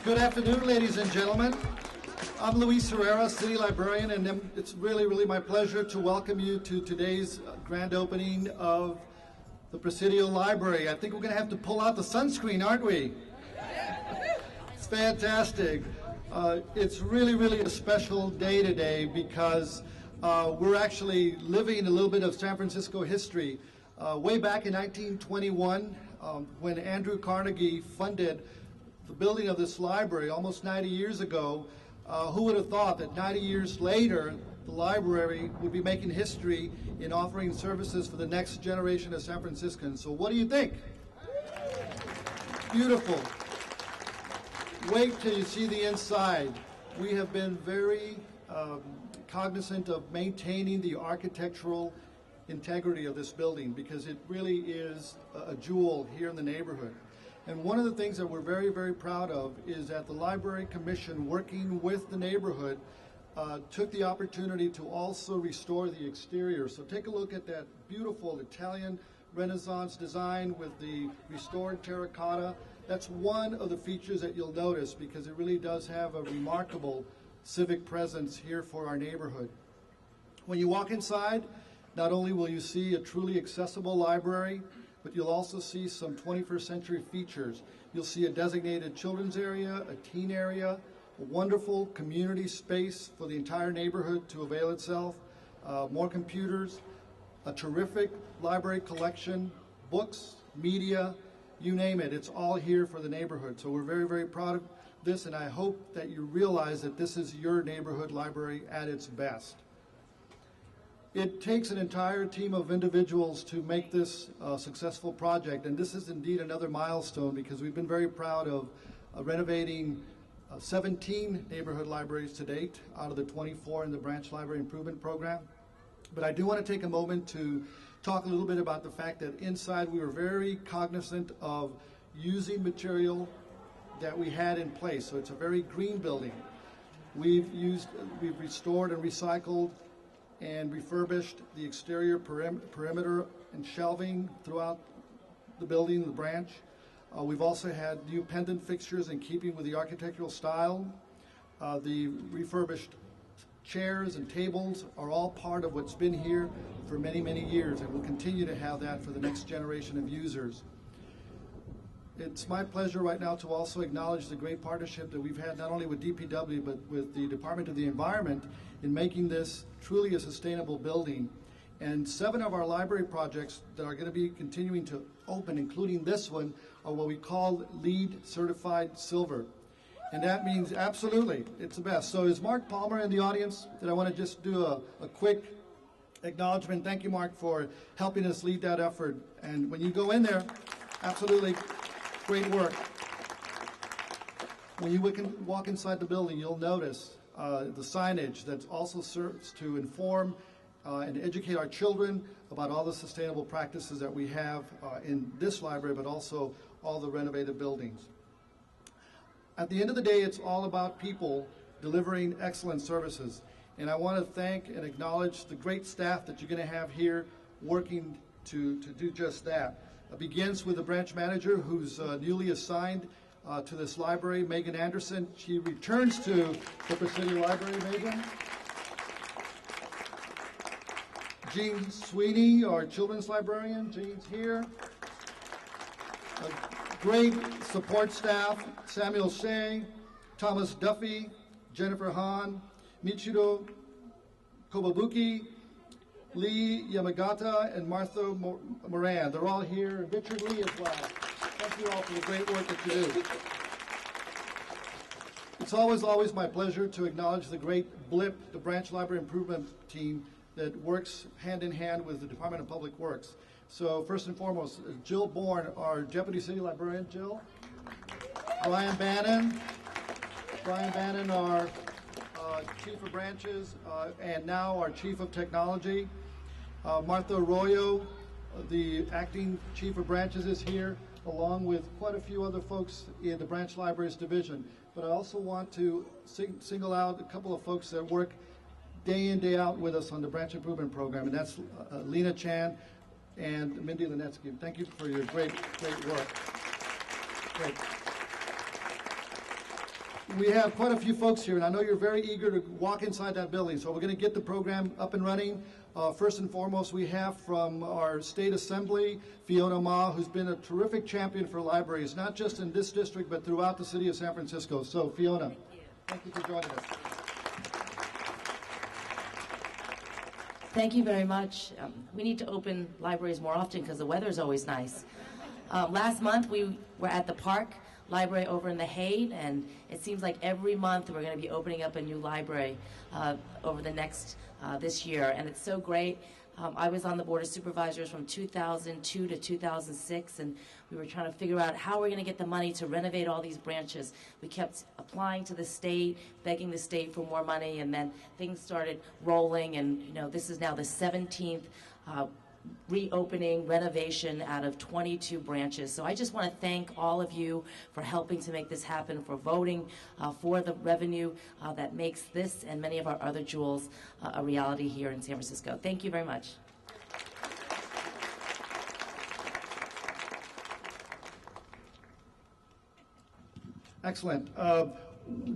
Good afternoon, ladies and gentlemen. I'm Luis Herrera, City Librarian, and it's really my pleasure to welcome you to today's grand opening of the Presidio Library. I think we're going to have to pull out the sunscreen, aren't we? It's fantastic. It's really a special day today because we're actually living a little bit of San Francisco history. Way back in 1921, when Andrew Carnegie funded the building of this library almost 90 years ago, who would have thought that 90 years later, the library would be making history in offering services for the next generation of San Franciscans. So what do you think? Beautiful. Wait till you see the inside. We have been very cognizant of maintaining the architectural integrity of this building because it really is a jewel here in the neighborhood. And one of the things that we're very proud of is that the Library Commission, working with the neighborhood, took the opportunity to also restore the exterior. So take a look at that beautiful Italian Renaissance design with the restored terracotta. That's one of the features that you'll notice because it really does have a remarkable civic presence here for our neighborhood. When you walk inside, not only will you see a truly accessible library, but you'll also see some 21st century features. You'll see a designated children's area, a teen area, a wonderful community space for the entire neighborhood to avail itself, more computers, a terrific library collection, books, media, you name it. It's all here for the neighborhood. So we're very proud of this, and I hope that you realize that this is your neighborhood library at its best. It takes an entire team of individuals to make this a successful project, and this is indeed another milestone because we've been very proud of renovating 17 neighborhood libraries to date out of the 24 in the Branch Library Improvement Program. But I do want to take a moment to talk a little bit about the fact that inside we were very cognizant of using material that we had in place. So it's a very green building. We've restored and recycled and refurbished the exterior perimeter and shelving throughout the building, the branch. We've also had new pendant fixtures in keeping with the architectural style. The refurbished chairs and tables are all part of what's been here for many years, and we'll continue to have that for the next generation of users. It's my pleasure right now to also acknowledge the great partnership that we've had not only with DPW but with the Department of the Environment in making this truly a sustainable building. And 7 of our library projects that are going to be continuing to open, including this one, are what we call LEED Certified Silver. And that means absolutely, it's the best. So is Mark Palmer in the audience? That I want to just do a quick acknowledgement. Thank you, Mark, for helping us lead that effort. And when you go in there, absolutely great work. When you walk inside the building, you'll notice the signage that also serves to inform and educate our children about all the sustainable practices that we have in this library, but also all the renovated buildings. At the end of the day, it's all about people delivering excellent services. And I want to thank and acknowledge the great staff that you're going to have here working to do just that. It begins with the branch manager who's newly assigned to this library, Megan Anderson. She returns to the Presidio Library. Megan. Jean Sweeney, our children's librarian. Jean's here. A great support staff, Samuel Shea, Thomas Duffy, Jennifer Hahn, Michiro Kobabuki, Lee Yamagata, and Martha Moran. They're all here, and Richard Lee as well. Thank you all for the great work that you do. It's always my pleasure to acknowledge the great BLIP, the Branch Library Improvement Team, that works hand in hand with the Department of Public Works. So first and foremost, Jill Bourne, our Deputy City Librarian. Jill. Brian Bannon, our Chief of Branches, and now our Chief of Technology. Martha Arroyo, the Acting Chief of Branches, is here, along with quite a few other folks in the Branch Libraries Division. But I also want to single out a couple of folks that work day in, day out with us on the Branch Improvement Program, and that's Lena Chan and Mindy Linetsky. Thank you for your great work. Great. We have quite a few folks here, and I know you're very eager to walk inside that building, so we're going to get the program up and running. First and foremost, we have from our state assembly, Fiona Ma, who's been a terrific champion for libraries, not just in this district, but throughout the city of San Francisco. So, Fiona, thank you for joining us. Thank you very much. We need to open libraries more often because the weather is always nice. Last month, we were at the Park Library over in the Haight, and it seems like every month we're going to be opening up a new library over the next this year, and it's so great. I was on the Board of Supervisors from 2002 to 2006, and we were trying to figure out how we're going to get the money to renovate all these branches. We kept applying to the state, begging the state for more money, and then things started rolling, and this is now the 17th reopening renovation out of 22 branches. So I just want to thank all of you for helping to make this happen, for voting for the revenue that makes this and many of our other jewels a reality here in San Francisco. Thank you very much. Excellent.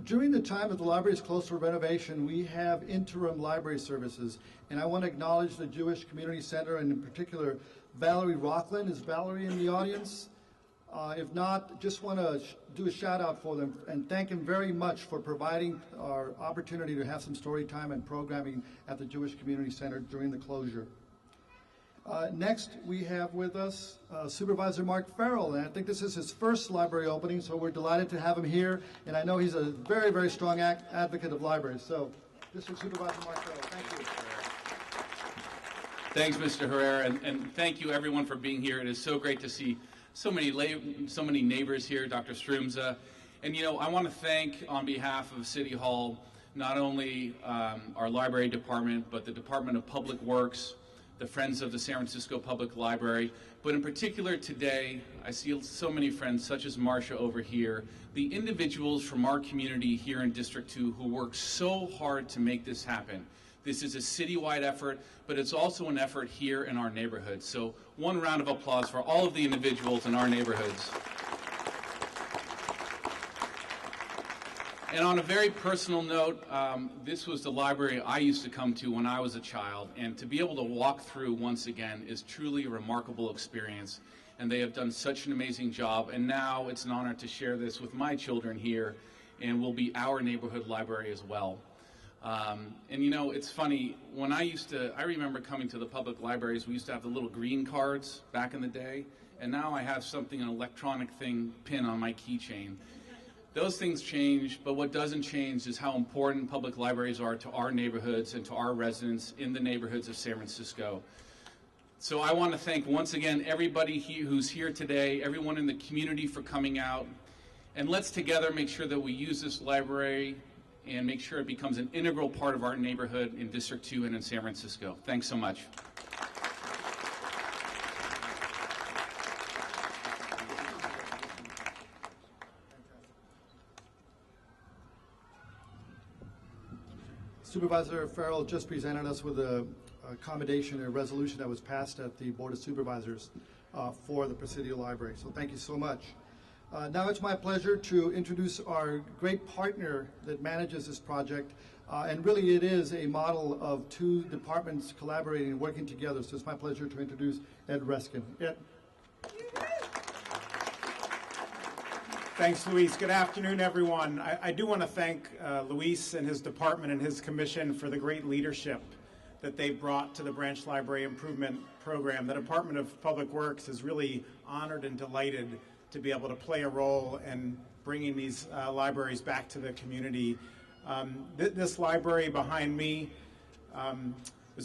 During the time that the library is closed for renovation, we have interim library services. And I want to acknowledge the Jewish Community Center, and in particular, Valerie Rockland. Is Valerie in the audience? If not, just want to do a shout out for them and thank them very much for providing our opportunity to have some story time and programming at the Jewish Community Center during the closure. Next, we have with us Supervisor Mark Farrell, and I think this is his first library opening, so we're delighted to have him here, and I know he's a very, very strong advocate of libraries. So, District Supervisor Mark Farrell, thank you. Thanks, Mr. Herrera, and thank you everyone for being here. It is so great to see so many neighbors here, Dr. Strumza, and I want to thank on behalf of City Hall not only our library department, but the Department of Public Works, the Friends of the San Francisco Public Library, but in particular today, I see so many friends such as Marcia over here, the individuals from our community here in District 2 who work so hard to make this happen. This is a citywide effort, but it's also an effort here in our neighborhood. So one round of applause for all of the individuals in our neighborhoods. And on a very personal note, this was the library I used to come to when I was a child, and to be able to walk through once again is truly a remarkable experience, and they have done such an amazing job, and now it's an honor to share this with my children here, and will be our neighborhood library as well. And it's funny, when I remember coming to the public libraries, we used to have the little green cards back in the day, and now I have an electronic pin on my keychain. Those things change, but what doesn't change is how important public libraries are to our neighborhoods and to our residents in the neighborhoods of San Francisco. So I want to thank once again everybody who's here today, everyone in the community for coming out, and let's together make sure that we use this library and make sure it becomes an integral part of our neighborhood in District 2 and in San Francisco. Thanks so much. Supervisor Farrell just presented us with a accommodation, a resolution that was passed at the Board of Supervisors for the Presidio Library. So thank you so much. Now it's my pleasure to introduce our great partner that manages this project. And really it is a model of two departments collaborating and working together. So it's my pleasure to introduce Ed Reskin. Ed. Thanks, Luis. Good afternoon, everyone. I do want to thank Luis and his department and his commission for the great leadership that they brought to the Branch Library Improvement Program. The Department of Public Works is really honored and delighted to be able to play a role in bringing these libraries back to the community. This library behind me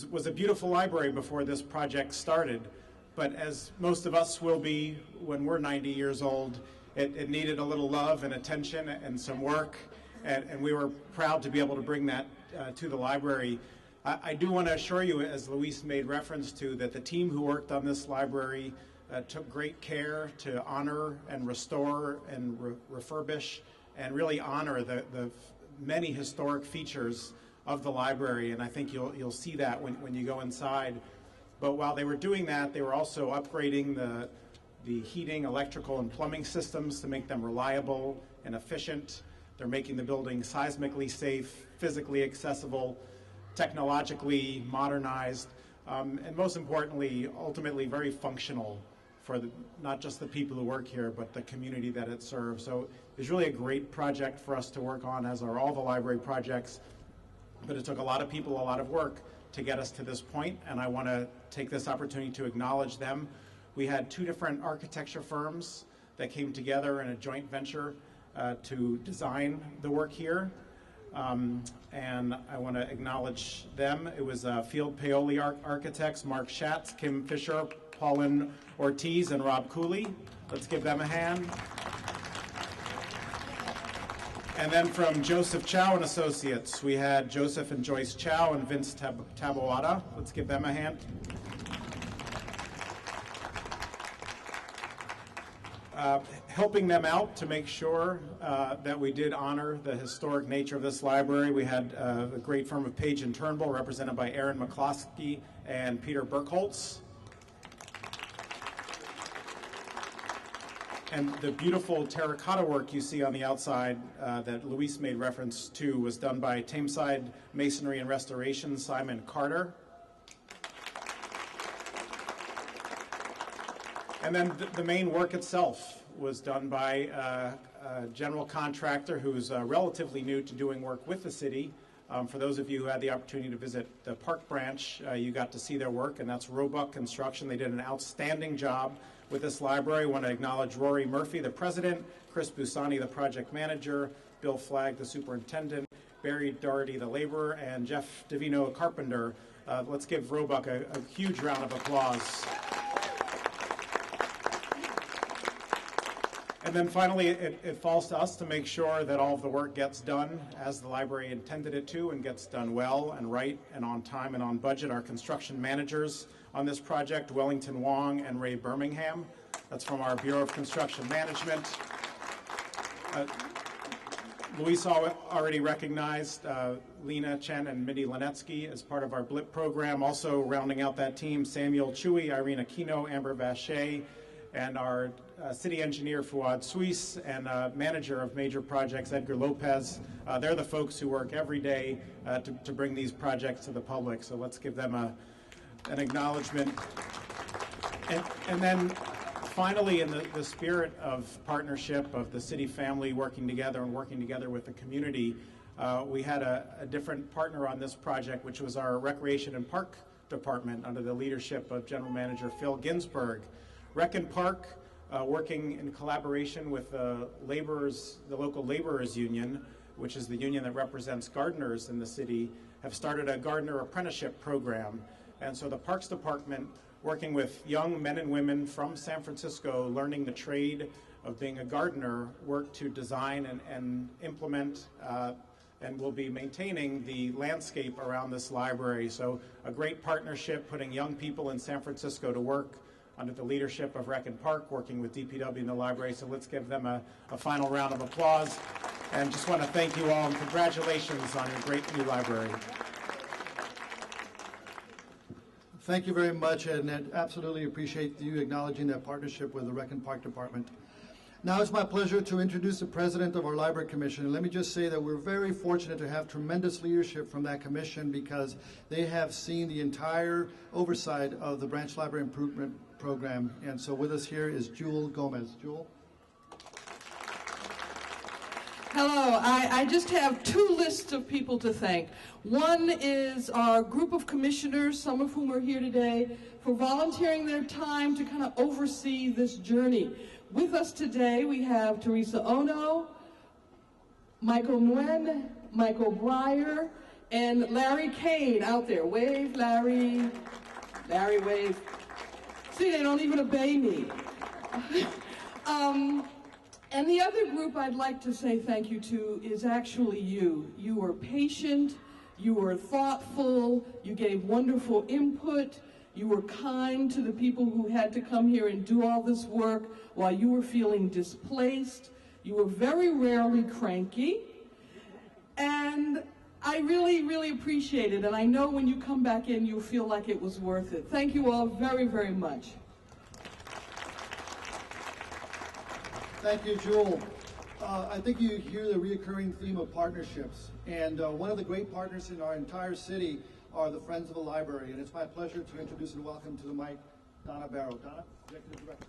was a beautiful library before this project started, but as most of us will be when we're 90 years old, it needed a little love and attention and some work, and we were proud to be able to bring that to the library. I do want to assure you, as Luis made reference to, that the team who worked on this library took great care to honor and restore and refurbish and really honor the many historic features of the library, and I think you'll see that when you go inside. But while they were doing that, they were also upgrading the heating, electrical, and plumbing systems to make them reliable and efficient. They're making the building seismically safe, physically accessible, technologically modernized, and most importantly, ultimately very functional for not just the people who work here, but the community that it serves. So it's really a great project for us to work on, as are all the library projects. But it took a lot of people, a lot of work to get us to this point, and I want to take this opportunity to acknowledge them. We had 2 different architecture firms that came together in a joint venture to design the work here. And I want to acknowledge them. It was Field Paoli Architects, Mark Schatz, Kim Fisher, Paulin Ortiz, and Rob Cooley. Let's give them a hand. And then from Joseph Chow and Associates, we had Joseph and Joyce Chow and Vince Taboada. Let's give them a hand. Helping them out to make sure that we did honor the historic nature of this library. We had a great firm of Page and Turnbull, represented by Aaron McCloskey and Peter Burkholz. And the beautiful terracotta work you see on the outside that Luis made reference to was done by Tameside Masonry and Restoration, Simon Carter. And then the main work itself was done by a general contractor who's relatively new to doing work with the city. For those of you who had the opportunity to visit the Park Branch, you got to see their work, and that's Roebuck Construction. They did an outstanding job with this library. I want to acknowledge Rory Murphy, the president, Chris Busani, the project manager, Bill Flagg, the superintendent, Barry Doherty, the laborer, and Jeff Davino, a carpenter. Let's give Roebuck a huge round of applause. And then finally, it falls to us to make sure that all of the work gets done as the library intended it to, and gets done well and right and on time and on budget. Our construction managers on this project, Wellington Wong and Ray Birmingham. That's from our Bureau of Construction Management. Luis already recognized Lena Chen and Mindy Lenetsky as part of our BLIP program. Also rounding out that team, Samuel Chewy, Irene Aquino, Amber Vache, and our city engineer, Fuad Suisse, and manager of major projects, Edgar Lopez. They're the folks who work every day to bring these projects to the public. So let's give them an acknowledgement. And then finally, in the spirit of partnership of the city family working together and working together with the community, we had a different partner on this project, which was our Recreation and Park Department under the leadership of General Manager Phil Ginsberg. Rec and Park, working in collaboration with the local laborers union, which is the union that represents gardeners in the city, have started a gardener apprenticeship program. And so the Parks Department, working with young men and women from San Francisco learning the trade of being a gardener, work to design and implement and will be maintaining the landscape around this library. So a great partnership, putting young people in San Francisco to work under the leadership of Rec and Park, working with DPW in the library. So let's give them a final round of applause. And just want to thank you all, and congratulations on your great new library. Thank you very much, and I absolutely appreciate you acknowledging that partnership with the Rec and Park Department. Now it's my pleasure to introduce the president of our Library Commission. And let me just say that we're very fortunate to have tremendous leadership from that commission, because they have seen the entire oversight of the Branch Library Improvement Program. And so with us here is Jewel Gomez. Jewel? Hello. I just have 2 lists of people to thank. One is our group of commissioners, some of whom are here today, for volunteering their time to kind of oversee this journey. With us today, we have Teresa Ono, Michael Nguyen, Michael Breyer, and Larry Kane out there. Wave, Larry. Larry, wave. See, they don't even obey me. And the other group I'd like to say thank you to is actually you. You were patient, you were thoughtful, you gave wonderful input, you were kind to the people who had to come here and do all this work while you were feeling displaced. You were very rarely cranky, and I really, really appreciate it, and I know when you come back in, you'll feel like it was worth it. Thank you all very, very much. Thank you, Jewel. I think you hear the reoccurring theme of partnerships, and one of the great partners in our entire city are the Friends of the Library, and it's my pleasure to introduce and welcome to the mic Donna Barrow. Donna, Executive Director.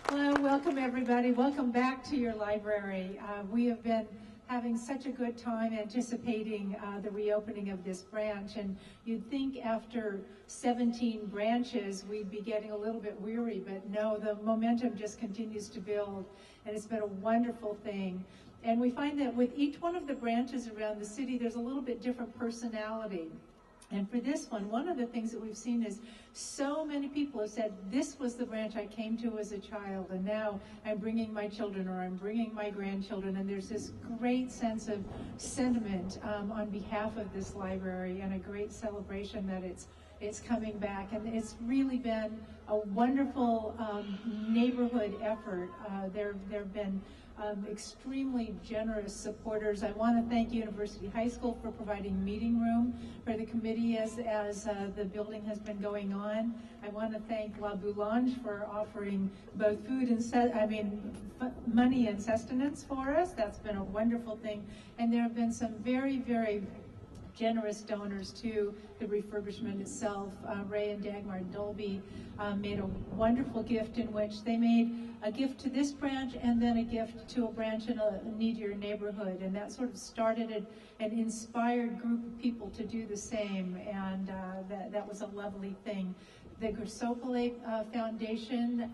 Hello, welcome everybody. Welcome back to your library. We have been having such a good time anticipating the reopening of this branch, and you'd think after 17 branches we'd be getting a little bit weary, but no, the momentum just continues to build, and it's been a wonderful thing. And we find that with each one of the branches around the city, there's a little bit different personality. And for this one of the things that we've seen is so many people have said, this was the branch I came to as a child, and now I'm bringing my children or I'm bringing my grandchildren, and there's this great sense of sentiment on behalf of this library and a great celebration that it's coming back. And it's really been a wonderful neighborhood effort. There have been extremely generous supporters. I want to thank University High School for providing meeting room for the committee as the building has been going on. I want to thank La Boulange for offering both food and money and sustenance for us. That's been a wonderful thing. And there have been some very, very generous donors to the refurbishment itself. Ray and Dagmar Dolby made a wonderful gift in which they made a gift to this branch and then a gift to a branch in a needier neighborhood, and that sort of started an inspired group of people to do the same, and that was a lovely thing. The Gersopole Foundation,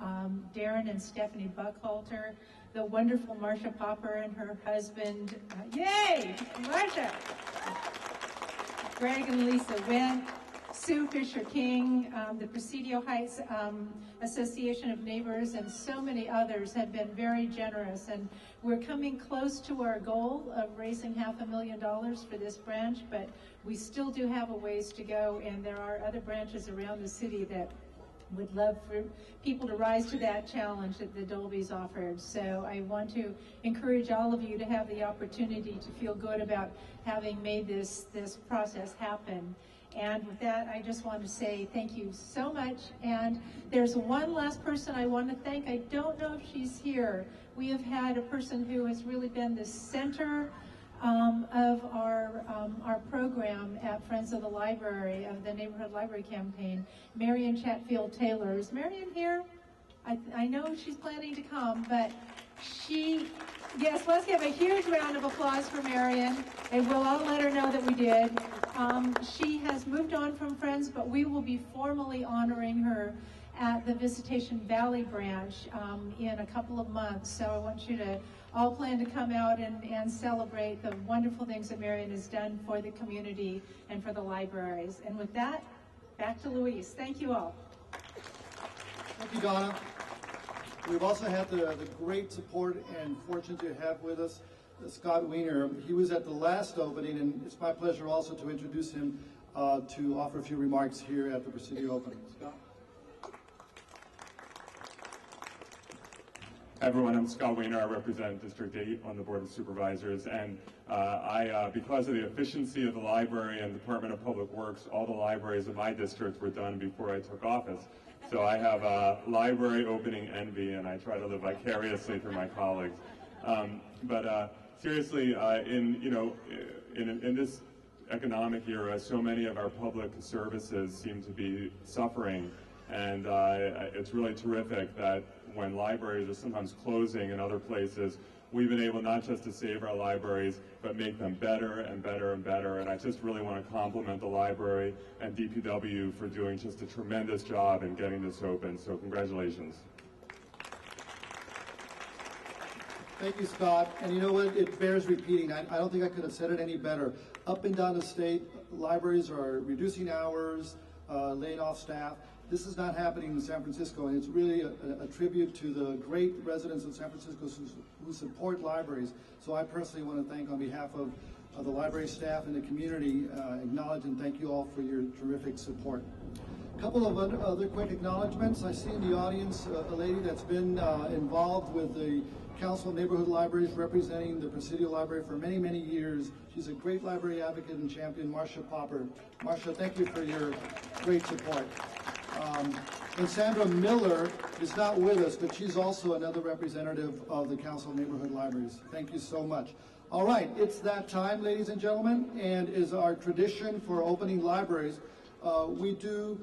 Darren and Stephanie Buckhalter, the wonderful Marcia Popper and her husband, yay, Marcia! Greg and Lisa Wendt, Sue Fisher-King, the Presidio Heights Association of Neighbors, and so many others have been very generous. And we're coming close to our goal of raising $500,000 for this branch, but we still do have a ways to go, and there are other branches around the city that would love for people to rise to that challenge that the Dolbys offered. So I want to encourage all of you to have the opportunity to feel good about having made this process happen. And with that, I just want to say thank you so much. And there's one last person I want to thank. I don't know if she's here. We have had a person who has really been the center of our program at Friends of the Library, of the Neighborhood Library Campaign, Marion Chatfield Taylor. Is Marion here? I know she's planning to come, but yes, let's give a huge round of applause for Marion, and we'll all let her know that we did. She has moved on from Friends, but we will be formally honoring her at the Visitation Valley branch in a couple of months. So I want you to all plan to come out and celebrate the wonderful things that Marion has done for the community and for the libraries. And with that, back to Luis. Thank you all. Thank you, Donna. We've also had the great support and fortune to have with us Scott Wiener. He was at the last opening, and it's my pleasure also to introduce him to offer a few remarks here at the Presidio opening. Scott? Hi everyone, I'm Scott Wiener. I represent District 8 on the Board of Supervisors, and because of the efficiency of the library and Department of Public Works, all the libraries in my district were done before I took office. So I have library opening envy, and I try to live vicariously through my colleagues. Seriously, in this economic era, so many of our public services seem to be suffering, and it's really terrific that when libraries are sometimes closing in other places, we've been able not just to save our libraries, but make them better and better and better. And I just really want to compliment the library and DPW for doing just a tremendous job in getting this open. So congratulations. Thank you, Scott. And you know what? It bears repeating. I don't think I could have said it any better. Up and down the state, libraries are reducing hours, laying off staff. This is not happening in San Francisco, and it's really a tribute to the great residents of San Francisco who support libraries. So I personally want to thank, on behalf of the library staff and the community, acknowledge and thank you all for your terrific support. A couple of other quick acknowledgments. I see in the audience a lady that's been involved with the Council of Neighborhood Libraries, representing the Presidio Library for many, many years. She's a great library advocate and champion, Marcia Popper. Marcia, thank you for your great support. And Sandra Miller is not with us, but she's also another representative of the Council of Neighborhood Libraries. Thank you so much. All right, it's that time, ladies and gentlemen, and is our tradition for opening libraries. We do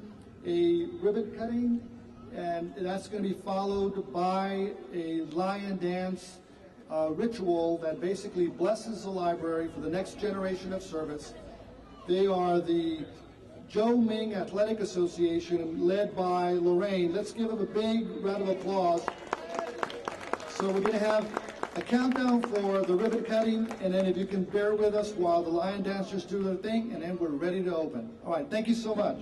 a ribbon cutting, and that's going to be followed by a lion dance ritual that basically blesses the library for the next generation of service. They are the Joe Ming Athletic Association, led by Lorraine. Let's give them a big round of applause. So we're going to have a countdown for the ribbon cutting, and then if you can bear with us while the lion dancers do their thing, and then we're ready to open. All right, thank you so much.